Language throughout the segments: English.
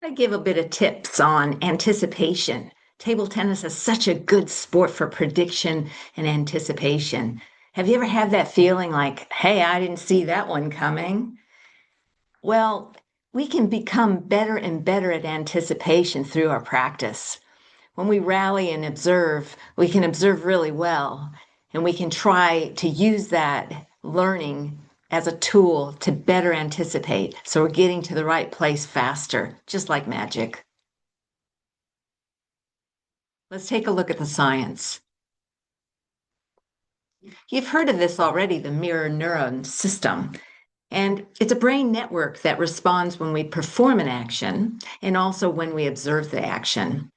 I give a bit of tips on anticipation. Table tennis is such a good sport for prediction and anticipation. Have you ever had that feeling like, hey, I didn't see that one coming? Well, we can become better and better at anticipation through our practice. When we rally and observe, we can observe really well, and we can try to use that learning as a tool to better anticipate. So we're getting to the right place faster, just like magic. Let's take a look at the science. You've heard of this already, the mirror neuron system. And it's a brain network that responds when we perform an action and also when we observe the action.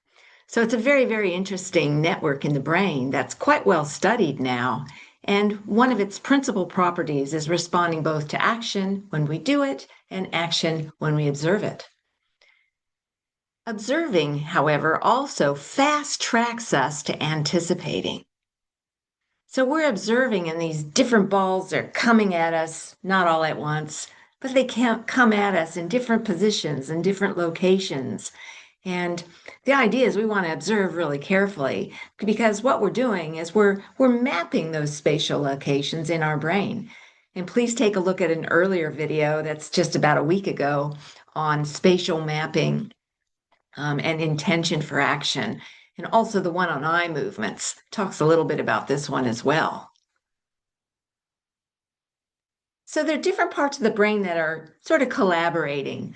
So it's a very, very interesting network in the brain that's quite well studied now. And one of its principal properties is responding both to action when we do it and action when we observe it. Observing, however, also fast tracks us to anticipating. So we're observing, and these different balls are coming at us, not all at once, but they can come at us in different positions and different locations. And the idea is we want to observe really carefully because what we're doing is we're mapping those spatial locations in our brain. And please take a look at an earlier video that's just about a week ago on spatial mapping and intention for action. And also the one on eye movements talks a little bit about this one as well. So there are different parts of the brain that are sort of collaborating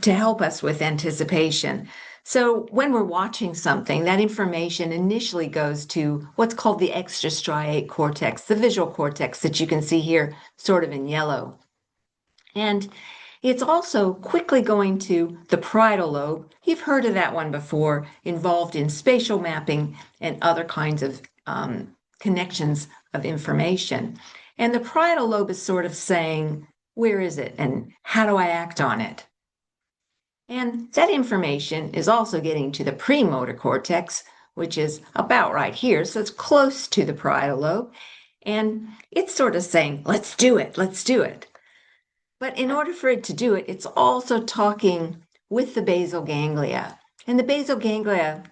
to help us with anticipation. So when we're watching something, that information initially goes to what's called the extrastriate cortex, the visual cortex that you can see here sort of in yellow. And it's also quickly going to the parietal lobe. You've heard of that one before, involved in spatial mapping and other kinds of connections of information. And the parietal lobe is sort of saying, where is it and how do I act on it? And that information is also getting to the premotor cortex, which is about right here. So it's close to the parietal lobe. And it's sort of saying, let's do it, let's do it. But in order for it to do it, it's also talking with the basal ganglia. And the basal ganglia,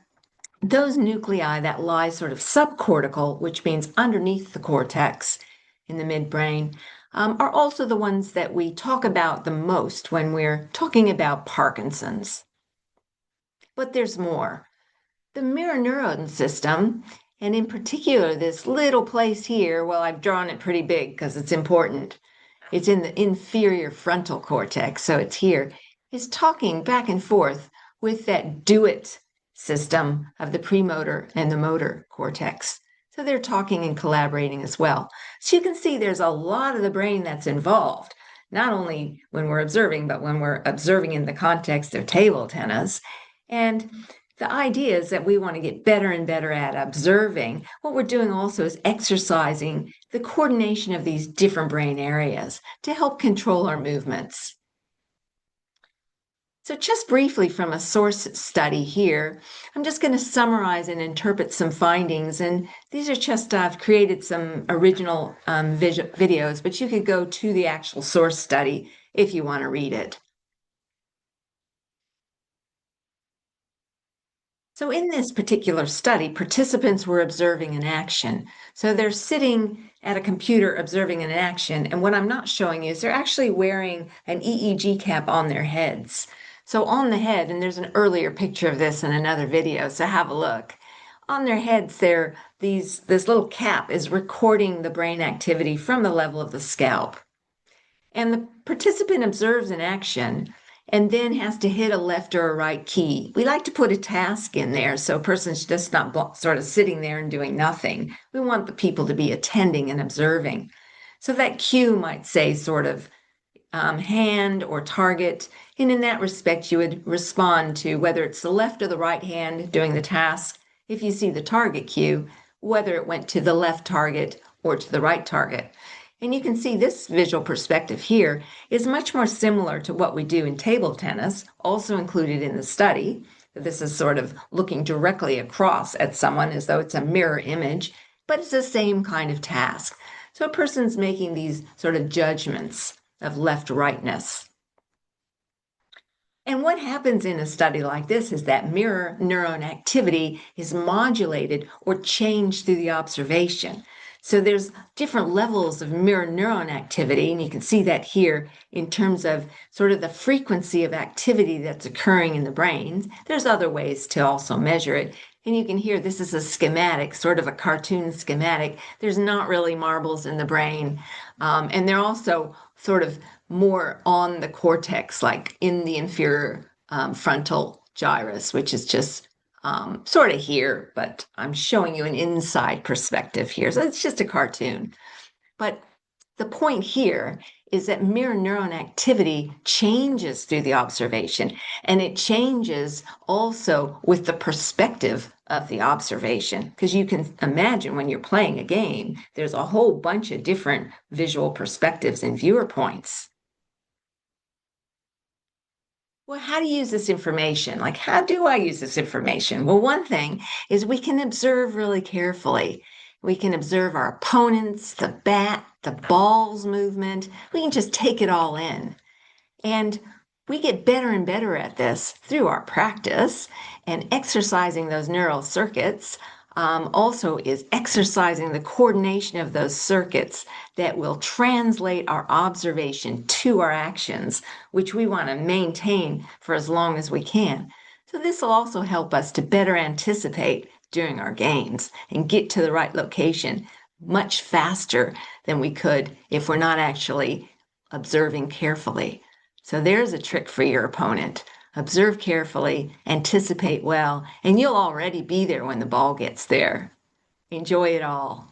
those nuclei that lie sort of subcortical, which means underneath the cortex in the midbrain, are also the ones that we talk about the most when we're talking about Parkinson's. But there's more. The mirror neuron system, and in particular this little place here, well, I've drawn it pretty big because it's important. It's in the inferior frontal cortex, so it's here, is talking back and forth with that do-it system of the premotor and the motor cortex. So they're talking and collaborating as well. So you can see there's a lot of the brain that's involved, not only when we're observing, but when we're observing in the context of table tennis. And the idea is that we want to get better and better at observing. What we're doing also is exercising the coordination of these different brain areas to help control our movements. So just briefly from a source study here, I'm just going to summarize and interpret some findings. And these are just, I've created some original videos, but you could go to the actual source study if you want to read it. So in this particular study, participants were observing an action. So they're sitting at a computer observing an action. And what I'm not showing you is they're actually wearing an EEG cap on their heads. So on the head, and there's an earlier picture of this in another video, so have a look. On their heads, this little cap is recording the brain activity from the level of the scalp. And the participant observes an action and then has to hit a left or a right key. We like to put a task in there so a person's just not sort of sitting there and doing nothing. We want the people to be attending and observing. So that cue might say sort of hand or target. And in that respect, you would respond to whether it's the left or the right hand doing the task. If you see the target cue, whether it went to the left target or to the right target. And you can see this visual perspective here is much more similar to what we do in table tennis, also included in the study. This is sort of looking directly across at someone as though it's a mirror image, but it's the same kind of task. So a person's making these sort of judgments of left-rightness. And what happens in a study like this is that mirror neuron activity is modulated or changed through the observation. So there's different levels of mirror neuron activity, and you can see that here in terms of sort of the frequency of activity that's occurring in the brain. There's other ways to also measure it. And you can hear this is a schematic, sort of a cartoon schematic. There's not really marbles in the brain. And they're also sort of more on the cortex, like in the inferior frontal gyrus, which is just sort of here, but I'm showing you an inside perspective here. So it's just a cartoon. But the point here is that mirror neuron activity changes through the observation, and it changes also with the perspective of the observation. Because you can imagine when you're playing a game, there's a whole bunch of different visual perspectives and viewer points. Well, how do you use this information? Like, how do I use this information? Well, one thing is we can observe really carefully. We can observe our opponents, the bat, the ball's movement. We can just take it all in. And we get better and better at this through our practice and exercising those neural circuits. Also is exercising the coordination of those circuits that will translate our observation to our actions, which we want to maintain for as long as we can. So this will also help us to better anticipate during our games and get to the right location much faster than we could if we're not actually observing carefully. So there's a trick for your opponent. Observe carefully, anticipate well, and you'll already be there when the ball gets there. Enjoy it all.